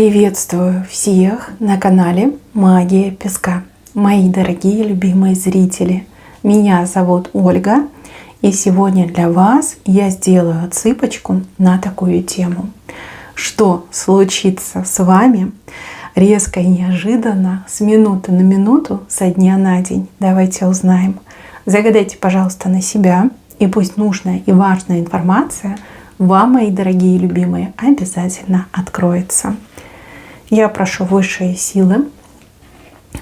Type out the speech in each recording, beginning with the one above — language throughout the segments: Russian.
Приветствую всех на канале Магия Песка. Мои дорогие любимые зрители, меня зовут Ольга, и сегодня для вас я сделаю отсыпочку на такую тему. Что случится с вами резко и неожиданно с минуты на минуту, со дня на день? Давайте узнаем. Загадайте, пожалуйста, на себя, и пусть нужная и важная информация вам, мои дорогие любимые, обязательно откроется. Я прошу высшие силы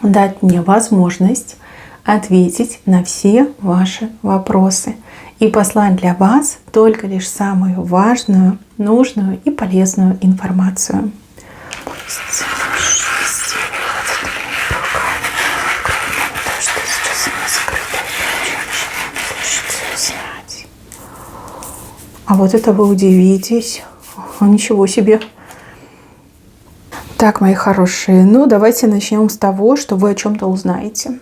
дать мне возможность ответить на все ваши вопросы и послать для вас только лишь самую важную, нужную и полезную информацию. А вот это вы удивитесь. Ничего себе. Так, мои хорошие, давайте начнем с того, что вы о чем-то узнаете.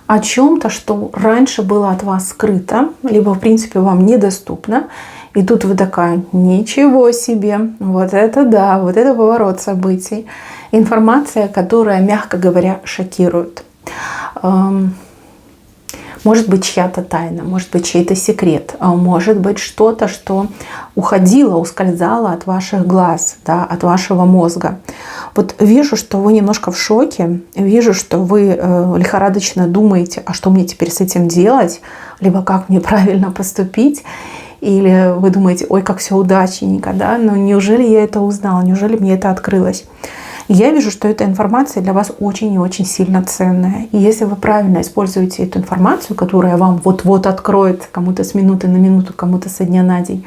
О чем-то, что раньше было от вас скрыто, либо, в принципе, вам недоступно. И тут вы такая: ничего себе, вот это да, вот это поворот событий. Информация, которая, мягко говоря, шокирует. Может быть, чья-то тайна, может быть, чей-то секрет, может быть, что-то, что уходило, ускользало от ваших глаз, да, от вашего мозга. Вот вижу, что вы немножко в шоке, вижу, что вы лихорадочно думаете, а что мне теперь с этим делать, либо как мне правильно поступить, или вы думаете: ой, как все удачненько, да, но неужели я это узнала, неужели мне это открылось? Я вижу, что эта информация для вас очень и очень сильно ценная. И если вы правильно используете эту информацию, которая вам вот-вот откроется, кому-то с минуты на минуту, кому-то со дня на день,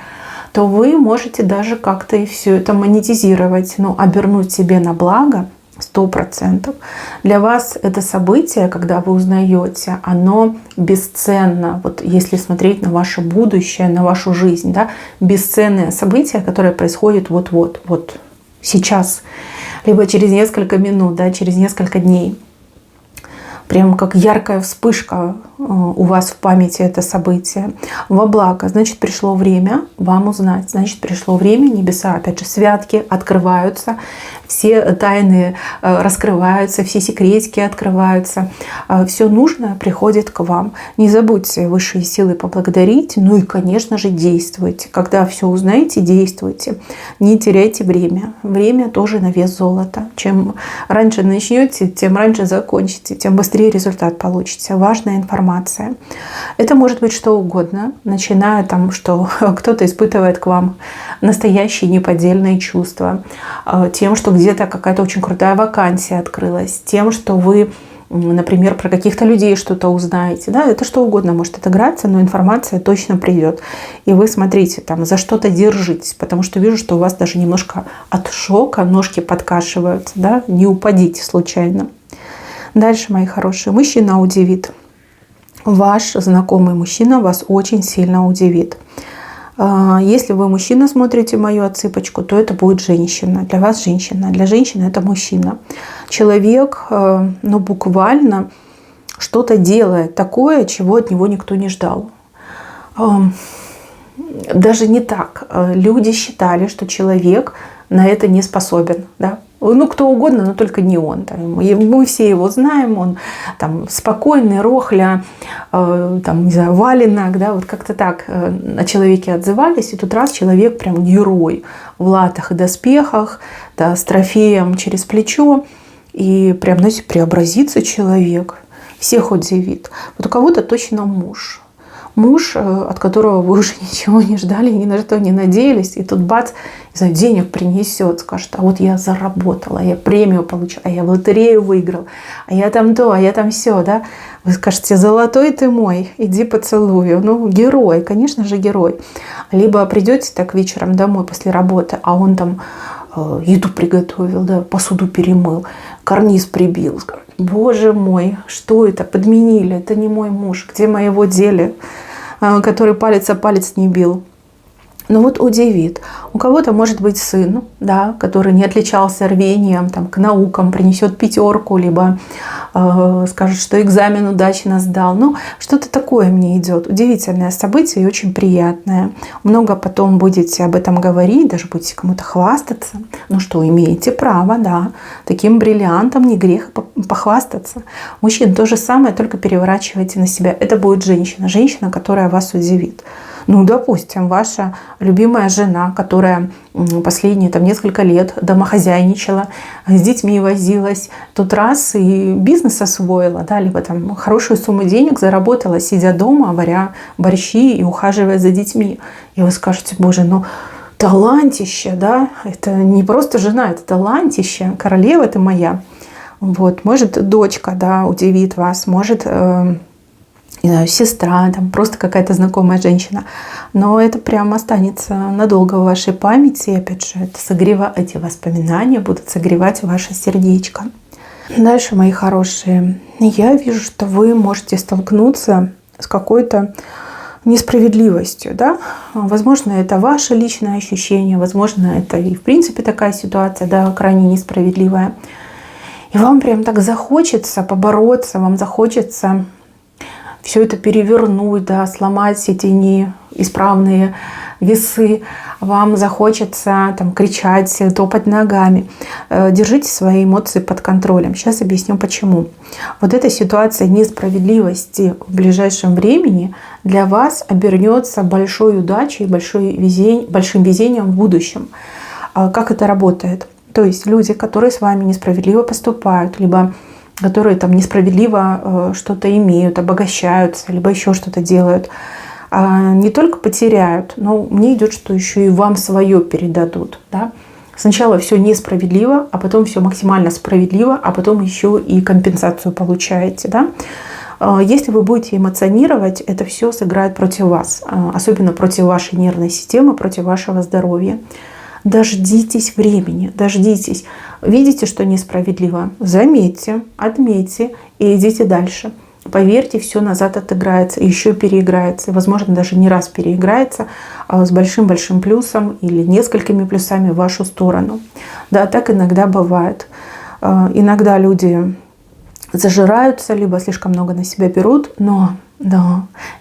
то вы можете даже как-то и все это монетизировать, обернуть себе на благо 100%. Для вас это событие, когда вы узнаете, оно бесценно. Вот если смотреть на ваше будущее, на вашу жизнь, да, бесценное событие, которое происходит вот сейчас, либо через несколько минут, да, через несколько дней. Прям как яркая вспышка у вас в памяти это событие. Во благо. Значит, пришло время вам узнать. Значит, пришло время, небеса, опять же, святки открываются, все тайны раскрываются, все секретики открываются. Все нужное приходит к вам. Не забудьте высшие силы поблагодарить. И, конечно же, действуйте. Когда все узнаете, действуйте. Не теряйте время. Время тоже на вес золота. Чем раньше начнете, тем раньше закончите, тем быстрее результат получите. Важная информация. Это может быть что угодно, начиная что кто-то испытывает к вам настоящие неподдельные чувства, тем, что где-то какая-то очень крутая вакансия открылась, тем, что вы, например, про каких-то людей что-то узнаете. Да, это что угодно может отыграться, но информация точно придет. И вы смотрите, за что-то держитесь, потому что вижу, что у вас даже немножко от шока ножки подкашиваются. Да? Не упадите случайно. Дальше, мои хорошие, мужчина удивит. Ваш знакомый мужчина вас очень сильно удивит. Если вы мужчина, смотрите мою отсыпочку, то это будет женщина. Для вас женщина. Для женщины это мужчина. Человек, буквально что-то делает такое, чего от него никто не ждал. Даже не так. Люди считали, что человек на это не способен. Да? Кто угодно, но только не он. Мы все его знаем, он спокойный, рохля, не знаю, валенок, да, вот как-то так о человеке отзывались. И тут раз человек прям герой в латах и доспехах, да, с трофеем через плечо. И прям, знаете, преобразится человек, всех удивит. Вот у кого-то точно муж. Муж, от которого вы уже ничего не ждали, ни на что не надеялись, и тут бац, не знаю, денег принесет, скажет: а вот я заработала, я премию получила, а я в лотерею выиграл, а я там то, а я там все, да. Вы скажете: золотой ты мой, иди поцелую. Герой, конечно же, герой. Либо придете так вечером домой после работы, а он еду приготовил, да, посуду перемыл, карниз прибил. Боже мой, что это? Подменили, это не мой муж, где моего дели, который палец о палец не бил. Удивит. У кого-то может быть сын, да, который не отличался рвением к наукам, принесет 5, либо скажет, что экзамен удачно сдал. Ну, что-то такое мне идет. Удивительное событие и очень приятное. Много потом будете об этом говорить, даже будете кому-то хвастаться. Ну что, имеете право, да. Таким бриллиантом не грех похвастаться. Мужчин то же самое, только переворачивайте на себя. Это будет женщина. Женщина, которая вас удивит. Ну, допустим, ваша любимая жена, которая последние несколько лет домохозяйничала, с детьми возилась, тут раз и бизнес освоила, да, либо хорошую сумму денег заработала, сидя дома, варя борщи и ухаживая за детьми. И вы скажете: боже, ну талантище, да, это не просто жена, это талантище, королева ты моя. Вот, может, дочка, да, удивит вас, может, не знаю, сестра, просто какая-то знакомая женщина. Но это прямо останется надолго в вашей памяти. И опять же, эти воспоминания будут согревать ваше сердечко. Дальше, мои хорошие, я вижу, что вы можете столкнуться с какой-то несправедливостью. Да? Возможно, это ваше личное ощущение, возможно, это и в принципе такая ситуация, да, крайне несправедливая. И вам прям так захочется побороться, вам захочется все это перевернуть, да, сломать эти неисправные весы. Вам захочется кричать, топать ногами. Держите свои эмоции под контролем. Сейчас объясню почему. Вот эта ситуация несправедливости в ближайшем времени для вас обернется большой удачей, большим везением в будущем. Как это работает? То есть люди, которые с вами несправедливо поступают, либо которые несправедливо что-то имеют, обогащаются, либо еще что-то делают, не только потеряют, но мне идет, что еще и вам свое передадут. Да? Сначала все несправедливо, а потом все максимально справедливо, а потом еще и компенсацию получаете. Да? Если вы будете эмоционировать, это все сыграет против вас, особенно против вашей нервной системы, против вашего здоровья. Дождитесь времени, дождитесь. Видите, что несправедливо? Заметьте, отметьте и идите дальше. Поверьте, все назад отыграется, еще переиграется. И, возможно, даже не раз переиграется, а с большим-большим плюсом или несколькими плюсами в вашу сторону. Да, так иногда бывает. Иногда люди зажираются, либо слишком много на себя берут, но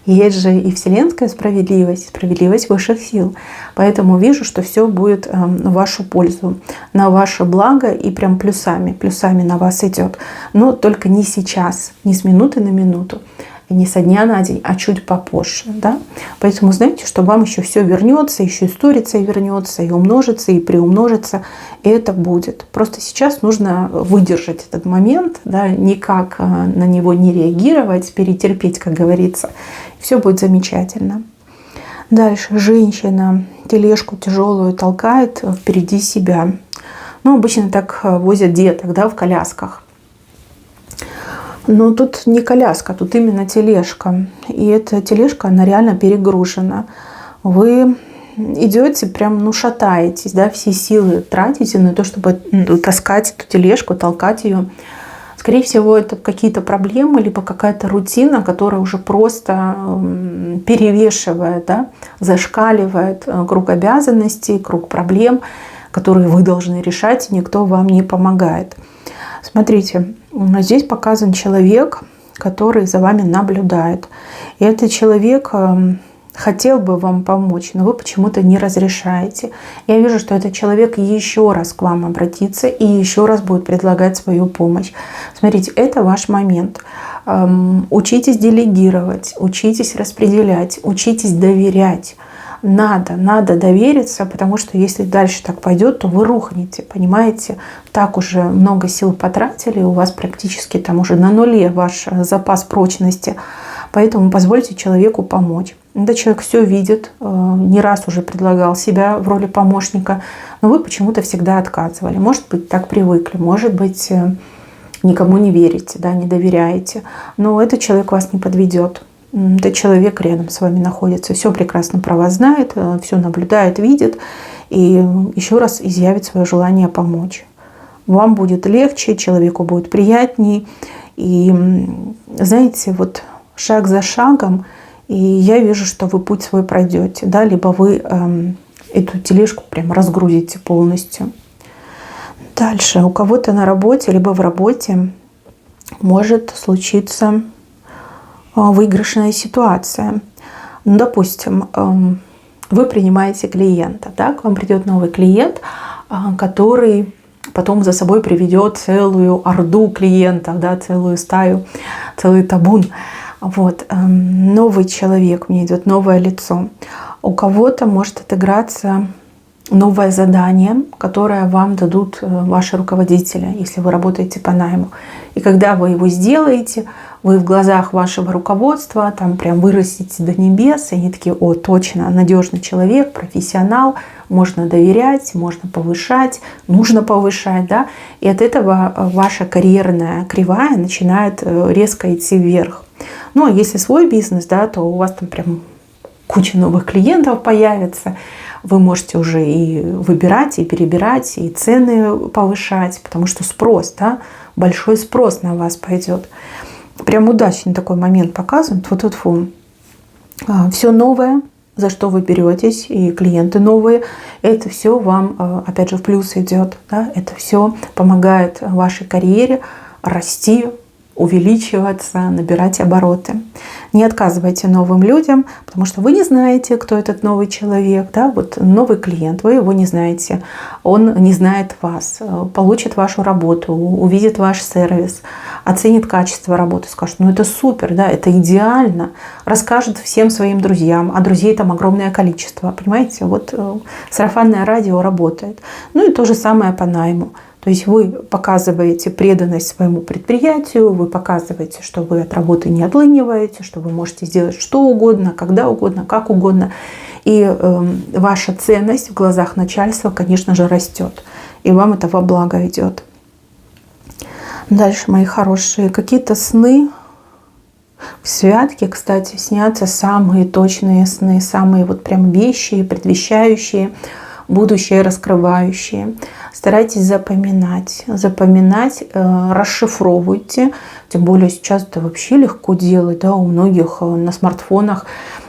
есть же и вселенская справедливость, справедливость высших сил. Поэтому вижу, что все будет в вашу пользу, на ваше благо и прям плюсами на вас идет. Но только не сейчас, не с минуты на минуту, и не со дня на день, а чуть попозже. Да? Поэтому знаете, что вам еще все вернется, еще и сторится, и вернется, и умножится, и приумножится. И это будет. Просто сейчас нужно выдержать этот момент, да, никак на него не реагировать, перетерпеть, как говорится. Все будет замечательно. Дальше женщина тележку тяжелую толкает впереди себя. Ну, обычно так возят деток, да, в колясках. Но тут не коляска, тут именно тележка. И эта тележка, она реально перегружена. Вы идете, прям, шатаетесь, да, все силы тратите на то, чтобы таскать эту тележку, толкать ее. Скорее всего, это какие-то проблемы, либо какая-то рутина, которая уже просто перевешивает, да, зашкаливает круг обязанностей, круг проблем, которые вы должны решать, и никто вам не помогает. Смотрите, здесь показан человек, который за вами наблюдает. И этот человек хотел бы вам помочь, но вы почему-то не разрешаете. Я вижу, что этот человек еще раз к вам обратится и еще раз будет предлагать свою помощь. Смотрите, это ваш момент. Учитесь делегировать, учитесь распределять, учитесь доверять. Надо довериться, потому что если дальше так пойдет, то вы рухнете, понимаете? Так уже много сил потратили, у вас практически уже на нуле ваш запас прочности. Поэтому позвольте человеку помочь. Этот человек все видит, не раз уже предлагал себя в роли помощника, но вы почему-то всегда отказывали. Может быть, так привыкли, может быть, никому не верите, да, не доверяете. Но этот человек вас не подведет. Этот человек рядом с вами находится, все прекрасно про вас знает, все наблюдает, видит и еще раз изъявит свое желание помочь. Вам будет легче, человеку будет приятней. И знаете, вот шаг за шагом, и я вижу, что вы путь свой пройдете, да, либо вы эту тележку прям разгрузите полностью. Дальше у кого-то на работе, либо в работе может случиться выигрышная ситуация. Ну, допустим, вы принимаете клиента, да, к вам придет новый клиент, который потом за собой приведет целую орду клиентов, да, целую стаю, целый табун. Вот. Новый человек, мне идет новое лицо. У кого-то может отыграться новое задание, которое вам дадут ваши руководители, если вы работаете по найму. И когда вы его сделаете, вы в глазах вашего руководства там прям вырастете до небес, и они такие: о, точно, надежный человек, профессионал, можно доверять, можно повышать, нужно повышать, да. И от этого ваша карьерная кривая начинает резко идти вверх. Ну, а если свой бизнес, да, то у вас там прям куча новых клиентов появится. Вы можете уже и выбирать, и перебирать, и цены повышать, потому что спрос, да, большой спрос на вас пойдет. Прям удачный такой момент показан. Фу-фу-фу. Все новое, за что вы беретесь, и клиенты новые, это все вам, опять же, в плюс идет. Да? Это все помогает вашей карьере расти, увеличиваться, набирать обороты. Не отказывайте новым людям, потому что вы не знаете, кто этот новый человек. Да? Вот новый клиент, вы его не знаете, он не знает вас, получит вашу работу, увидит ваш сервис, оценит качество работы, скажет: ну это супер, да, это идеально, расскажет всем своим друзьям, а друзей там огромное количество, понимаете, вот сарафанное радио работает. Ну и то же самое по найму. То есть вы показываете преданность своему предприятию, вы показываете, что вы от работы не отлыниваете, что вы можете сделать что угодно, когда угодно, как угодно. И ваша ценность в глазах начальства, конечно же, растет. И вам это во благо идет. Дальше, мои хорошие, какие-то сны. В святке, кстати, снятся самые точные сны, самые вот прям вещи, предвещающие, будущее раскрывающие. Старайтесь запоминать, расшифровывайте. Тем более сейчас это вообще легко делать, да, у многих на смартфонах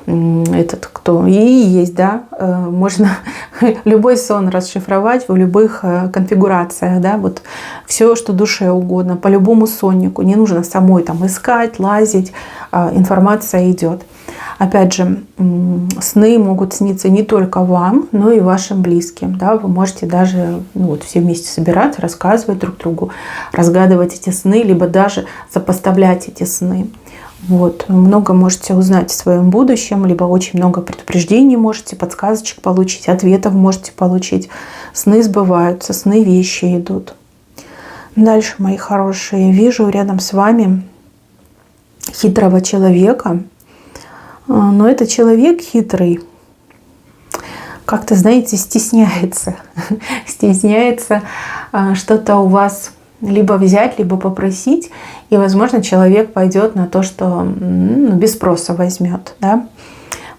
этот кто и есть, да, можно любой сон расшифровать в любых конфигурациях, да, вот все, что душе угодно, по любому соннику, не нужно самой там искать, лазить, информация идет. Опять же, сны могут сниться не только вам, но и вашим близким. Да? Вы можете даже вот, все вместе собираться, рассказывать друг другу, разгадывать эти сны, либо даже сопоставлять эти сны. Вот. Много можете узнать в своем будущем, либо очень много предупреждений можете, подсказочек получить, ответов можете получить. Сны сбываются, сны вещи идут. Дальше, мои хорошие, вижу рядом с вами хитрого человека. Но этот человек хитрый, как-то, знаете, стесняется. Стесняется что-то у вас либо взять, либо попросить. И, возможно, человек пойдет на то, что без спроса возьмет. Да?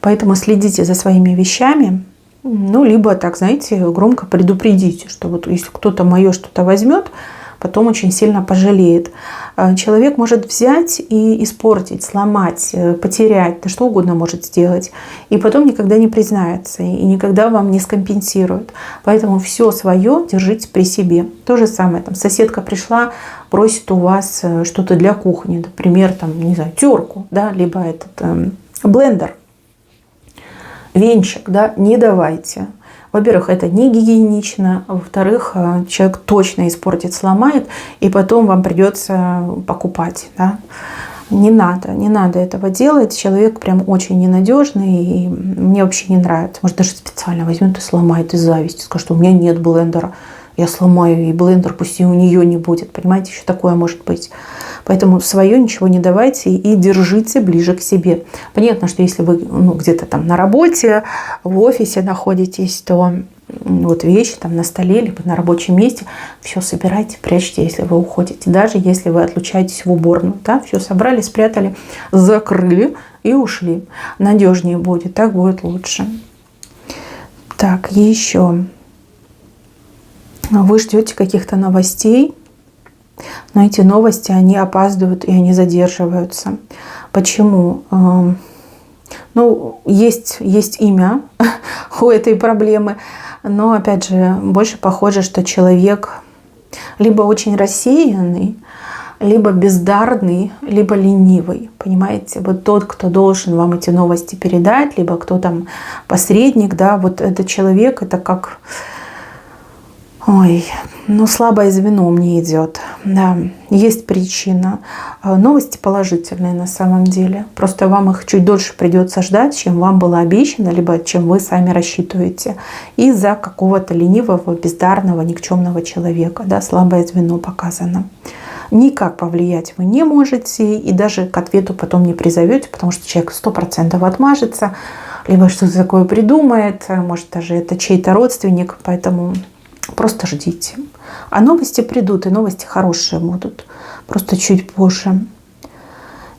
Поэтому следите за своими вещами. Ну, либо, так, знаете, громко предупредите, что вот если кто-то мое что-то возьмет, потом очень сильно пожалеет. Человек может взять и испортить, сломать, потерять, да что угодно может сделать. И потом никогда не признается, и никогда вам не скомпенсирует. Поэтому все свое держите при себе. То же самое, там, соседка пришла, просит у вас что-то для кухни, например, там, не знаю, терку, да, либо этот блендер, венчик, да, не давайте. Во-первых, это не гигиенично. Во-вторых, человек точно испортит, сломает, и потом вам придется покупать. Да? Не надо этого делать. Человек прям очень ненадежный, и мне вообще не нравится. Может, даже специально возьмет и сломает из зависти. Скажет, что у меня нет блендера. Я сломаю и блендер, пусть и у нее не будет. Понимаете, еще такое может быть. Поэтому свое ничего не давайте и держите ближе к себе. Понятно, что если вы где-то там на работе, в офисе находитесь, то вот вещи там на столе, либо на рабочем месте, все собирайте, прячьте, если вы уходите. Даже если вы отлучаетесь в уборную. Да? Все собрали, спрятали, закрыли и ушли. Надежнее будет, так будет лучше. Так, еще. Вы ждете каких-то новостей, но эти новости, они опаздывают и они задерживаются. Почему? Ну, есть имя у этой проблемы, но, опять же, больше похоже, что человек либо очень рассеянный, либо бездарный, либо ленивый, понимаете? Вот тот, кто должен вам эти новости передать, либо кто там посредник, да, вот этот человек, это как, ой, ну слабое звено мне идет, да, есть причина. Новости положительные на самом деле, просто вам их чуть дольше придется ждать, чем вам было обещано, либо чем вы сами рассчитываете, из-за какого-то ленивого, бездарного, никчемного человека, да, слабое звено показано. Никак повлиять вы не можете и даже к ответу потом не призовете, потому что человек 100% отмажется, либо что-то такое придумает, может даже это чей-то родственник, поэтому просто ждите. А новости придут, и новости хорошие будут, просто чуть позже.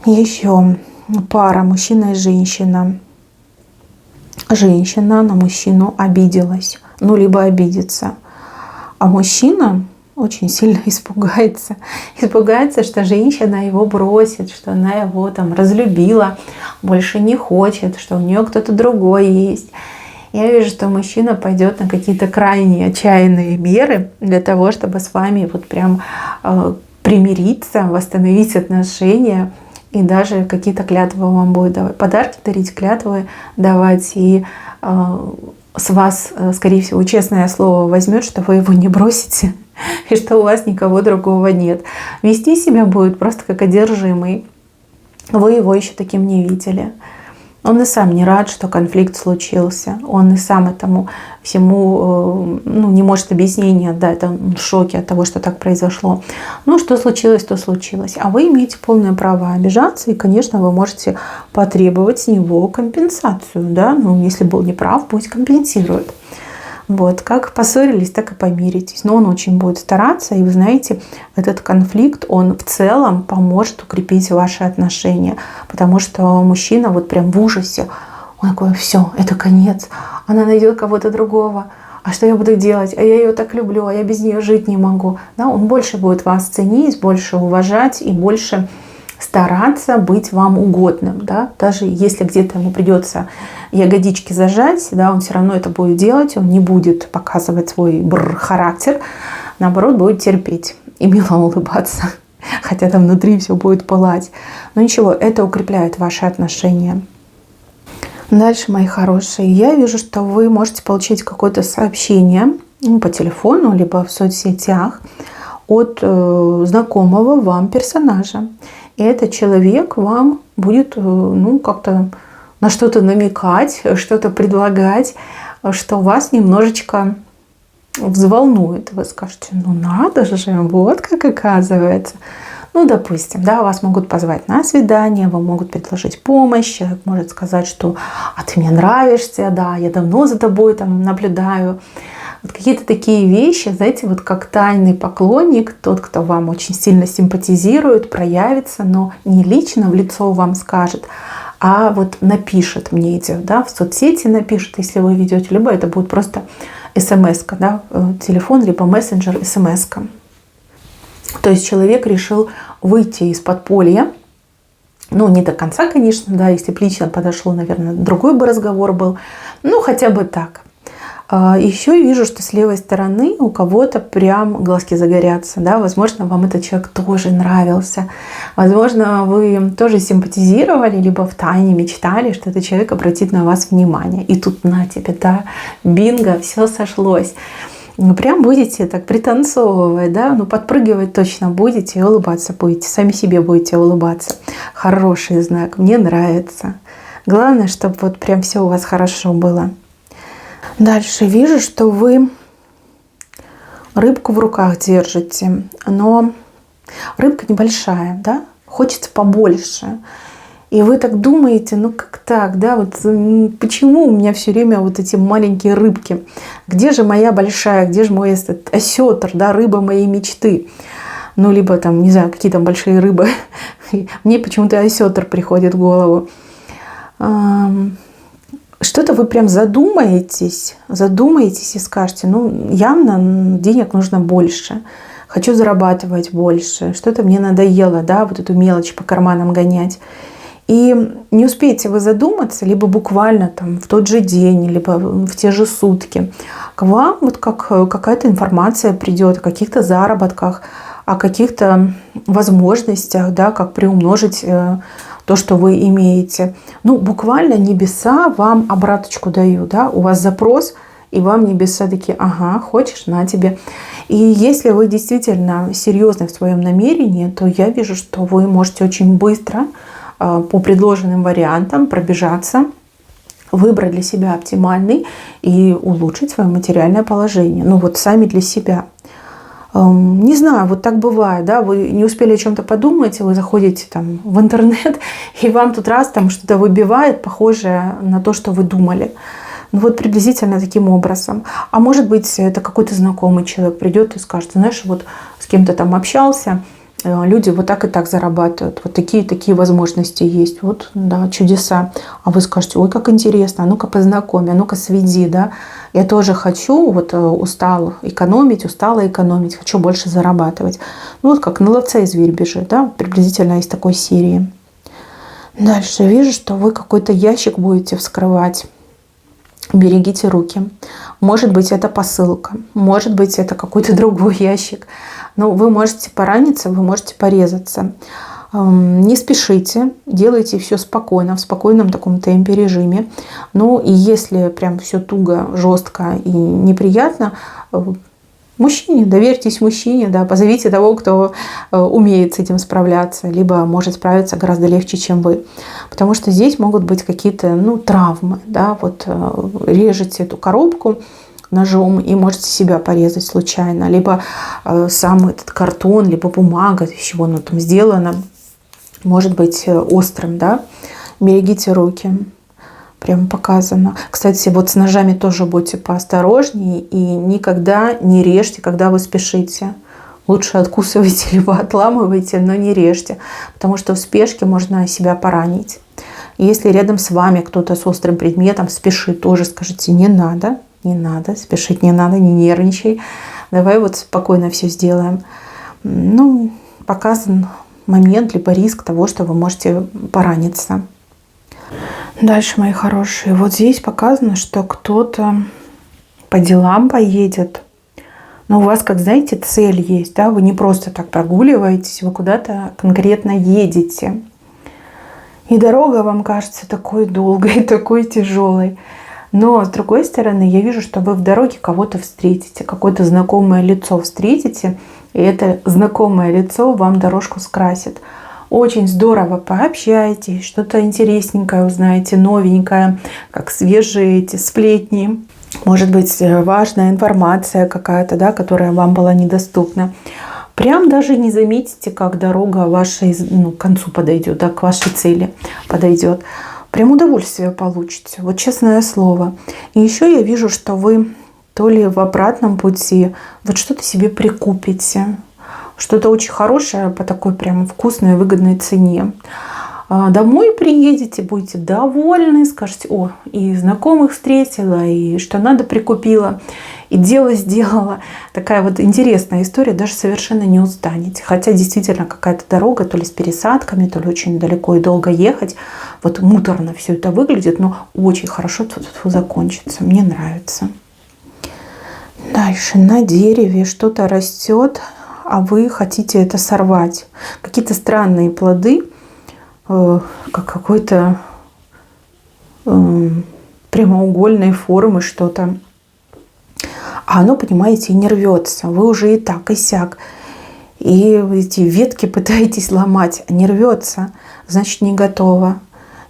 Еще пара мужчина и женщина. Женщина на мужчину обиделась, ну либо обидится, а мужчина очень сильно испугается. Испугается, что женщина его бросит, что она его там разлюбила, больше не хочет, что у нее кто-то другой есть. Я вижу, что мужчина пойдет на какие-то крайне отчаянные меры для того, чтобы с вами вот прям примириться, восстановить отношения. И даже какие-то клятвы вам будет давать. Подарки дарить, клятвы давать. И с вас, скорее всего, честное слово возьмет, что вы его не бросите. И что у вас никого другого нет. Вести себя будет просто как одержимый. Вы его еще таким не видели. Он и сам не рад, что конфликт случился. Он и сам этому всему не может объяснения дать. Он в шоке от того, что так произошло. Ну, что случилось, то случилось. А вы имеете полное право обижаться. И, конечно, вы можете потребовать с него компенсацию. Да? Ну, если был неправ, пусть компенсирует. Вот, как поссорились, так и помиритесь. Но он очень будет стараться, и вы знаете, этот конфликт, он в целом поможет укрепить ваши отношения, потому что мужчина вот прям в ужасе, он такой: все, это конец, она найдет кого-то другого, а что я буду делать, а я ее так люблю, а я без нее жить не могу. Да, он больше будет вас ценить, больше уважать и больше стараться быть вам угодным, да, даже если где-то ему придется ягодички зажать, да, он все равно это будет делать, он не будет показывать свой характер, наоборот, будет терпеть и мило улыбаться, хотя там внутри все будет пылать. Но ничего, это укрепляет ваши отношения. Дальше, мои хорошие, я вижу, что вы можете получить какое-то сообщение по телефону, либо в соцсетях от знакомого вам персонажа. И этот человек вам будет как-то на что-то намекать, что-то предлагать, что вас немножечко взволнует. Вы скажете: ну надо же, вот как оказывается. Ну, допустим, да, вас могут позвать на свидание, вам могут предложить помощь, человек может сказать, что «а ты мне нравишься, да, я давно за тобой там наблюдаю». Вот какие-то такие вещи, знаете, вот как тайный поклонник, тот, кто вам очень сильно симпатизирует, проявится, но не лично в лицо вам скажет, а вот напишет, мне идет, да, в соцсети напишет, если вы ведете, либо это будет просто смс-ка, да, телефон, либо мессенджер, смс-ка. То есть человек решил выйти из подполья, ну, не до конца, конечно, да, если бы лично подошло, наверное, другой бы разговор был, ну, хотя бы так. Еще вижу, что с левой стороны у кого-то прям глазки загорятся, да, возможно, вам этот человек тоже нравился, возможно, вы им тоже симпатизировали, либо втайне мечтали, что этот человек обратит на вас внимание. И тут на тебе, да, бинго, все сошлось. Ну, прям будете так пританцовывать, да, ну, подпрыгивать точно будете и улыбаться будете, сами себе будете улыбаться. Хороший знак, мне нравится. Главное, чтобы вот прям все у вас хорошо было. Дальше вижу, что вы рыбку в руках держите, но рыбка небольшая, да, хочется побольше. И вы так думаете, ну как так, да, вот почему у меня все время вот эти маленькие рыбки? Где же моя большая, где же мой этот осетр, да, рыба моей мечты? Ну, либо там, не знаю, какие там большие рыбы. Мне почему-то осетр приходит в голову. Что-то вы прям задумаетесь и скажете: ну, явно денег нужно больше, хочу зарабатывать больше, что-то мне надоело, да, вот эту мелочь по карманам гонять. И не успеете вы задуматься, либо буквально там в тот же день, либо в те же сутки к вам вот как какая-то информация придет о каких-то заработках, о каких-то возможностях, да, как приумножить то, что вы имеете. Ну, буквально небеса вам обраточку дают, да, у вас запрос, и вам небеса такие: ага, хочешь, на тебе. И если вы действительно серьезны в своем намерении, то я вижу, что вы можете очень быстро по предложенным вариантам пробежаться, выбрать для себя оптимальный и улучшить свое материальное положение. Ну вот сами для себя. Не знаю, вот так бывает, да, вы не успели о чем-то подумать, вы заходите там в интернет, и вам тут раз там что-то выбивает, похожее на то, что вы думали. Ну вот приблизительно таким образом. А может быть, это какой-то знакомый человек придет и скажет: знаешь, вот с кем-то там общался, люди вот так и так зарабатывают, вот такие возможности есть, вот, да, чудеса. А вы скажете: ой, как интересно, а ну-ка познакомь, а ну-ка сведи, да. Я тоже хочу, вот устала экономить, хочу больше зарабатывать. Ну вот как на ловца и зверь бежит, да, приблизительно из такой серии. Дальше вижу, что вы какой-то ящик будете вскрывать. Берегите руки. Может быть, это посылка, может быть, это какой-то другой ящик. Но вы можете пораниться, вы можете порезаться. Не спешите, делайте все спокойно, в спокойном таком темпе, режиме. Ну и если прям все туго, жестко и неприятно, мужчине, доверьтесь мужчине, да, позовите того, кто умеет с этим справляться, либо может справиться гораздо легче, чем вы. Потому что здесь могут быть какие-то, ну, травмы, да, вот режете эту коробку ножом и можете себя порезать случайно, либо сам этот картон, либо бумага, из чего оно там сделано, может быть острым, да. Берегите руки. Прям показано. Кстати, вот с ножами тоже будьте поосторожнее и никогда не режьте, когда вы спешите. Лучше откусывайте либо отламывайте, но не режьте, потому что в спешке можно себя поранить. И если рядом с вами кто-то с острым предметом спешит, тоже скажите: не надо, спешить не надо, не нервничай. Давай вот спокойно все сделаем. Ну, показан момент либо риск того, что вы можете пораниться. Дальше, мои хорошие, вот здесь показано, что кто-то по делам поедет, но у вас, как знаете, цель есть, да, вы не просто так прогуливаетесь, вы куда-то конкретно едете. И дорога вам кажется такой долгой, такой тяжелой. Но, с другой стороны, я вижу, что вы в дороге кого-то встретите, какое-то знакомое лицо встретите, и это знакомое лицо вам дорожку скрасит. Очень здорово пообщаетесь, что-то интересненькое узнаете, новенькое, как свежие эти сплетни. Может быть, важная информация какая-то, да, которая вам была недоступна. Прям даже не заметите, как дорога вашей, к концу подойдет, да, к вашей цели подойдет. Прям удовольствие получите, вот честное слово. И еще я вижу, что вы то ли в обратном пути вот что-то себе прикупите, что-то очень хорошее по такой прям вкусной, выгодной цене. Домой приедете, будете довольны, скажете: о, и знакомых встретила, и что надо прикупила, и дело сделала. Такая вот интересная история, даже совершенно не устанете. Хотя действительно какая-то дорога, то ли с пересадками, то ли очень далеко и долго ехать. Вот муторно все это выглядит, но очень хорошо закончится. Мне нравится. Дальше на дереве что-то растет, а вы хотите это сорвать. Какие-то странные плоды, как какой-то прямоугольной формы что-то. А оно, понимаете, и не рвется. Вы уже и так, и сяк. И эти ветки пытаетесь ломать, а не рвется. Значит, не готово.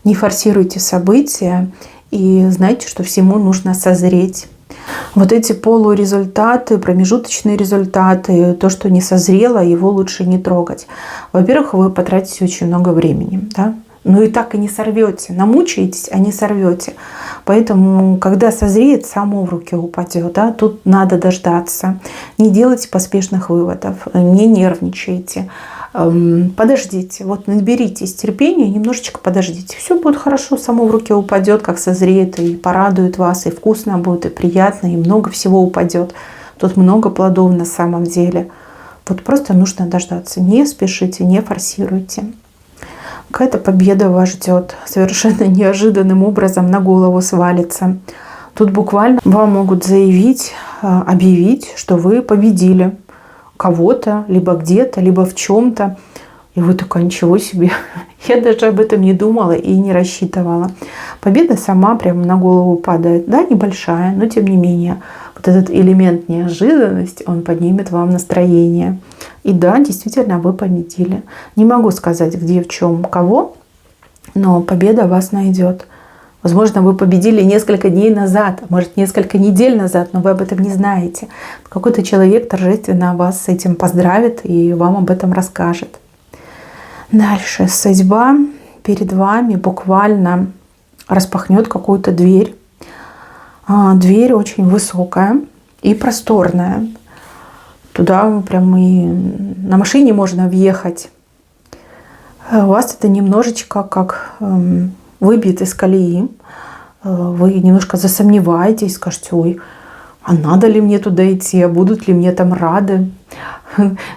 Не форсируйте события и знайте, что всему нужно созреть. Вот эти полурезультаты, промежуточные результаты, то, что не созрело, его лучше не трогать. Во-первых, вы потратите очень много времени, да? Ну и так и не сорвете. Намучаетесь, а не сорвете. Поэтому, когда созреет, само в руки упадет. Да? Тут надо дождаться. Не делайте поспешных выводов, не нервничайте. Подождите, вот наберитесь терпения, немножечко подождите. Все будет хорошо, само в руки упадет, как созреет, и порадует вас, и вкусно будет, и приятно, и много всего упадет. Тут много плодов на самом деле. Вот просто нужно дождаться. Не спешите, не форсируйте. Какая-то победа вас ждет. Совершенно неожиданным образом на голову свалится. Тут буквально вам могут заявить, объявить, что вы победили. кого-то, либо где-то, либо в чем-то. И вы такая, ничего себе, я даже об этом не думала и не рассчитывала. Победа сама прямо на голову падает. Да, небольшая, но тем не менее. Вот этот элемент неожиданности, он поднимет вам настроение. И да, действительно, вы победили. Не могу сказать, где, в чем, кого, но победа вас найдет. Возможно, вы победили несколько дней назад, может, несколько недель назад, но вы об этом не знаете. Какой-то человек торжественно вас с этим поздравит и вам об этом расскажет. Дальше. Судьба перед вами буквально распахнет какую-то дверь. Дверь очень высокая и просторная. Туда прям и на машине можно въехать. У вас это немножечко как выбит из колеи. Вы немножко засомневаетесь, скажете, ой, а надо ли мне туда идти, а будут ли мне там рады?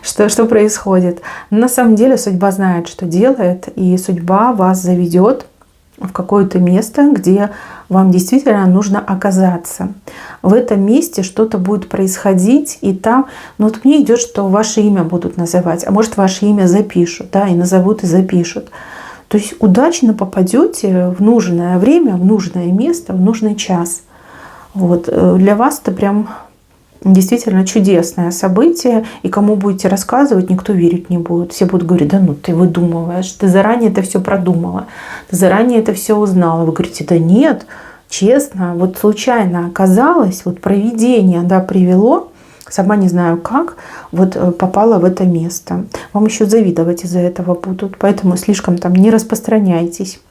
Что происходит? На самом деле судьба знает, что делает, и судьба вас заведет в какое-то место, где вам действительно нужно оказаться. В этом месте что-то будет происходить, и там, ну вот мне идет, что ваше имя будут называть, а может ваше имя запишут, да, и назовут, и запишут. То есть удачно попадете в нужное время, в нужное место, в нужный час. Вот. Для вас это прям действительно чудесное событие, и кому будете рассказывать, никто верить не будет. Все будут говорить, да ну ты выдумываешь, ты заранее это все продумала, ты заранее это все узнала. Вы говорите, да нет, честно, вот случайно оказалось, вот провидение, да, привело, сама не знаю как, вот попала в это место. Вам еще завидовать из-за этого будут, поэтому слишком там не распространяйтесь.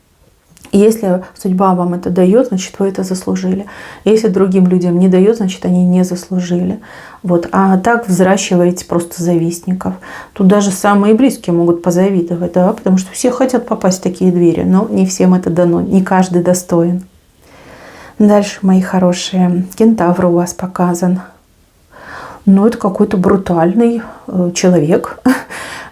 И если судьба вам это дает, значит, вы это заслужили. Если другим людям не дает, значит, они не заслужили. Вот. А так взращиваете просто завистников. Тут даже самые близкие могут позавидовать, да, потому что все хотят попасть в такие двери, но не всем это дано, не каждый достоин. Дальше, мои хорошие, кентавр у вас показан. Ну, это какой-то брутальный человек,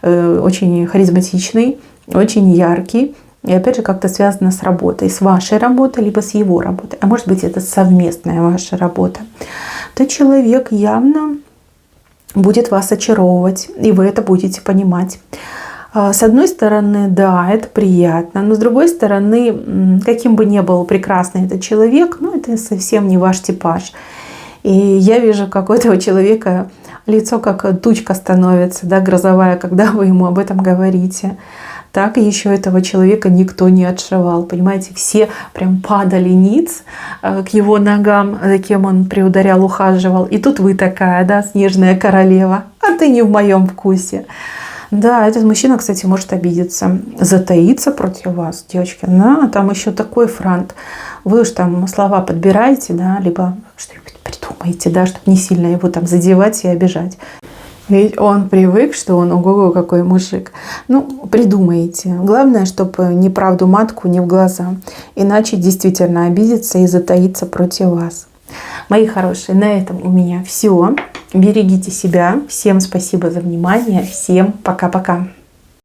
очень харизматичный, очень яркий. И опять же как-то связано с работой, с вашей работой, либо с его работой. А может быть это совместная ваша работа. То человек явно будет вас очаровывать, и вы это будете понимать. С одной стороны, да, это приятно, но с другой стороны, каким бы ни был прекрасный этот человек, ну это совсем не ваш типаж. И я вижу, как у этого человека лицо как тучка становится, да, грозовая, когда вы ему об этом говорите. Так и еще этого человека никто не отшивал. Понимаете, все прям падали ниц к его ногам, за кем он приударял, ухаживал. И тут вы такая, да, снежная королева, а ты не в моем вкусе. Да, этот мужчина, кстати, может обидеться, затаиться против вас, девочки. Да, там еще такой фронт. Вы уж там слова подбираете, да, либо что-нибудь придумаете, да, чтобы не сильно его там задевать и обижать. Ведь он привык, что он ого-го какой мужик. Ну, придумайте. Главное, чтобы неправду матку не в глаза. Иначе действительно обидится и затаится против вас. Мои хорошие, на этом у меня все. Берегите себя. Всем спасибо за внимание. Всем пока-пока.